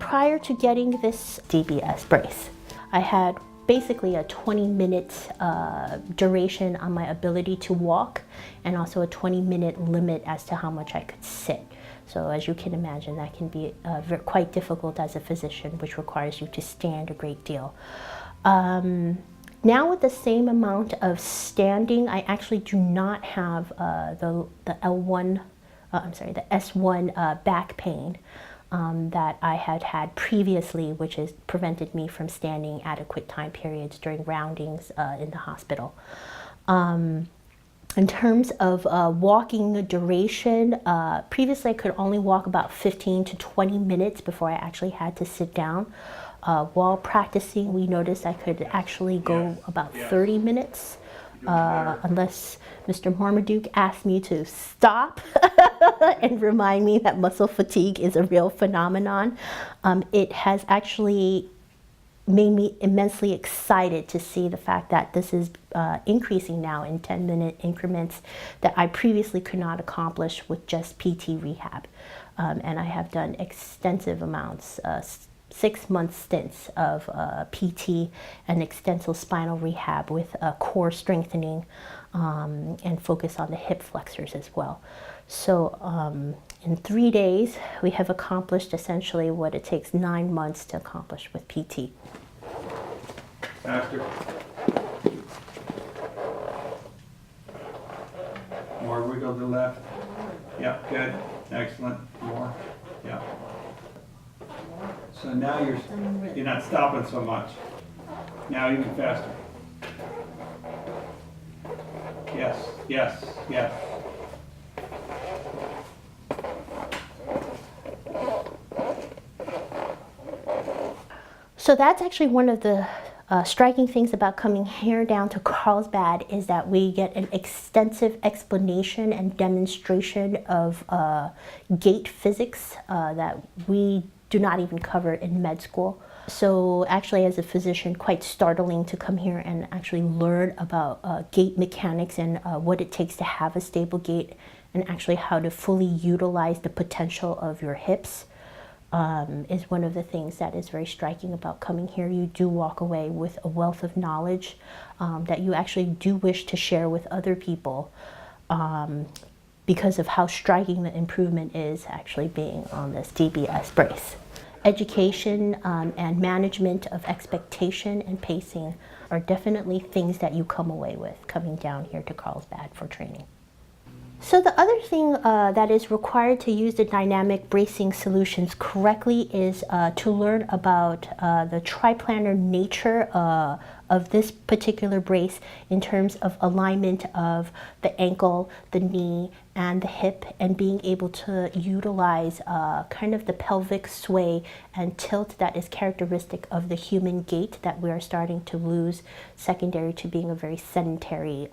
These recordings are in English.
prior to getting this DBS brace, I had basically a 20-minute duration on my ability to walk, and also a 20-minute limit as to how much I could sit. So as you can imagine, that can be quite difficult as a physician, which requires you to stand a great deal. Now with the same amount of standing, I actually do not have the S1 back pain that I had had previously, which has prevented me from standing adequate time periods during roundings in the hospital. In terms of walking duration, previously I could only walk about 15 to 20 minutes before I actually had to sit down. While practicing, we noticed I could actually go about 30 minutes, unless Mr. Marmaduke asked me to stop and remind me that muscle fatigue is a real phenomenon. It has actually made me immensely excited to see the fact that this is increasing now in 10-minute increments that I previously could not accomplish with just PT rehab. And I have done extensive amounts, 6-month stints of PT and extensive spinal rehab with core strengthening and focus on the hip flexors as well. So in 3 days, we have accomplished essentially what it takes 9 months to accomplish with PT. Faster. More wiggle to the left. Yep, good. Excellent. More. Yeah. So now you're not stopping so much. Now even faster. Yes, yes, yes. So that's actually one of the striking things about coming here down to Carlsbad, is that we get an extensive explanation and demonstration of gait physics that we do not even cover in med school. So actually, as a physician, quite startling to come here and actually learn about gait mechanics and what it takes to have a stable gait, and actually how to fully utilize the potential of your hips. Is one of the things that is very striking about coming here. You do walk away with a wealth of knowledge that you actually do wish to share with other people because of how striking the improvement is actually being on this DBS brace. Education and management of expectation and pacing are definitely things that you come away with coming down here to Carlsbad for training. So the other thing that is required to use the dynamic bracing solutions correctly is to learn about the triplanar nature of this particular brace in terms of alignment of the ankle, the knee, and the hip, and being able to utilize kind of the pelvic sway and tilt that is characteristic of the human gait that we are starting to lose, secondary to being a very sedentary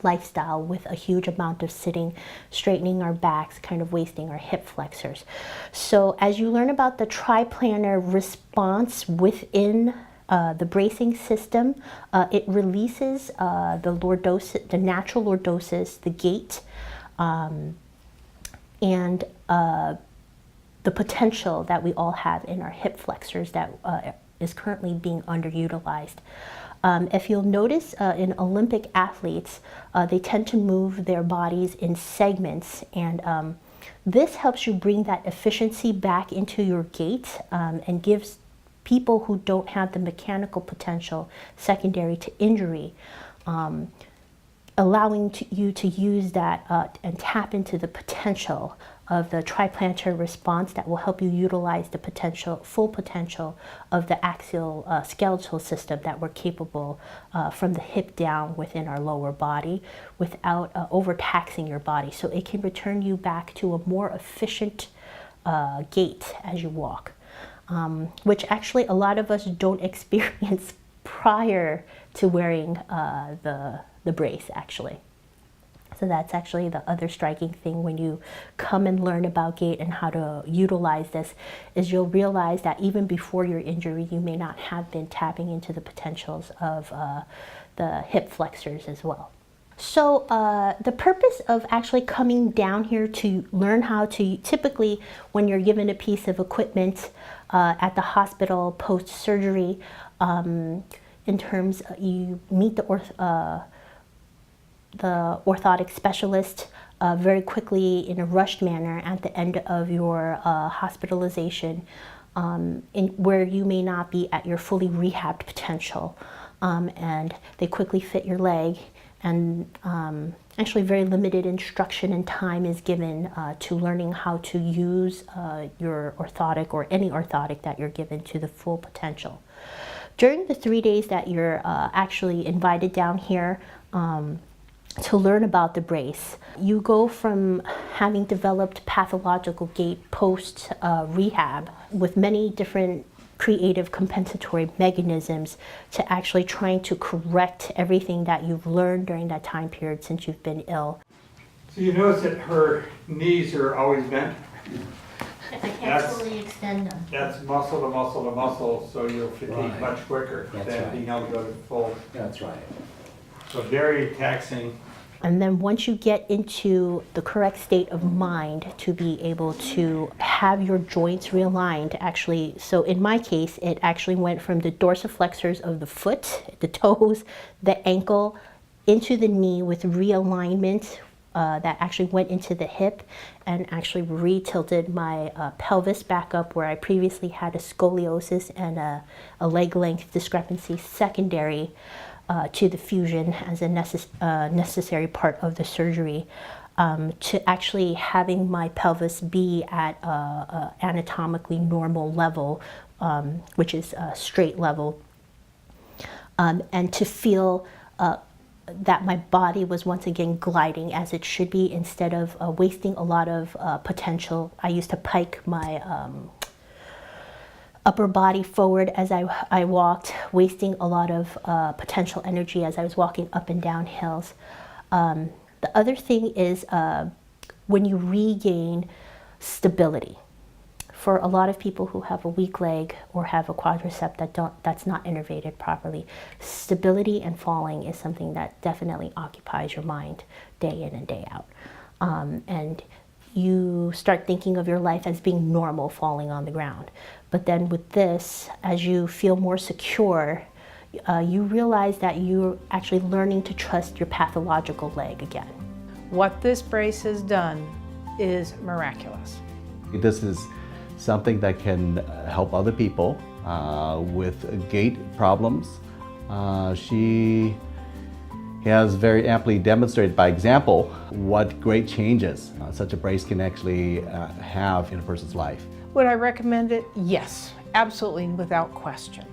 lifestyle with a huge amount of sitting, straightening our backs, kind of wasting our hip flexors. So as you learn about the triplanar response within the bracing system, it releases the lordosis, the natural lordosis, the gait, and the potential that we all have in our hip flexors that is currently being underutilized. If you'll notice in Olympic athletes, they tend to move their bodies in segments, and this helps you bring that efficiency back into your gait and gives people who don't have the mechanical potential secondary to injury, allowing you to use that and tap into the potential of the triplanar response that will help you utilize the full potential of the axial skeletal system that we're capable from the hip down within our lower body without overtaxing your body. So it can return you back to a more efficient gait as you walk, which actually a lot of us don't experience prior to wearing the brace actually. So that's actually the other striking thing when you come and learn about gait and how to utilize this, is you'll realize that even before your injury, you may not have been tapping into the potentials of the hip flexors as well. So the purpose of actually coming down here to learn how to, typically when you're given a piece of equipment at the hospital post-surgery, in terms you meet the orthotic specialist very quickly in a rushed manner at the end of your hospitalization, where you may not be at your fully rehabbed potential, and they quickly fit your leg, and actually very limited instruction and time is given to learning how to use your orthotic or any orthotic that you're given to the full potential. During the 3 days that you're actually invited down here to learn about the brace, you go from having developed pathological gait post rehab with many different creative compensatory mechanisms to actually trying to correct everything that you've learned during that time period since you've been ill. So you notice that her knees are always bent? I can't fully extend them. That's muscle to muscle to muscle, so you'll fatigue Right. much quicker That's than right. being able to go to full. That's right. So very taxing. And then once you get into the correct state of mind to be able to have your joints realigned, actually, so in my case, it actually went from the dorsiflexors of the foot, the toes, the ankle, into the knee with realignment that actually went into the hip and actually re-tilted my pelvis back up where I previously had a scoliosis and a leg length discrepancy secondary to the fusion as a necessary part of the surgery, to actually having my pelvis be at a anatomically normal level, which is a straight level, and to feel that my body was once again gliding as it should be instead of wasting a lot of potential. I used to pike my upper body forward as I walked, wasting a lot of potential energy as I was walking up and down hills. The other thing is when you regain stability. For a lot of people who have a weak leg or have a quadricep that's not innervated properly, stability and falling is something that definitely occupies your mind day in and day out. And you start thinking of your life as being normal falling on the ground. But then with this, as you feel more secure, you realize that you're actually learning to trust your pathological leg again. What this brace has done is miraculous. This is something that can help other people with gait problems. She has very amply demonstrated by example what great changes such a brace can actually have in a person's life. Would I recommend it? Yes, absolutely, without question.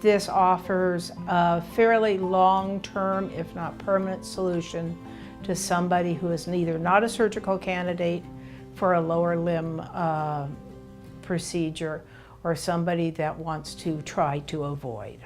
This offers a fairly long-term, if not permanent, solution to somebody who is neither not a surgical candidate for a lower limb procedure or somebody that wants to try to avoid.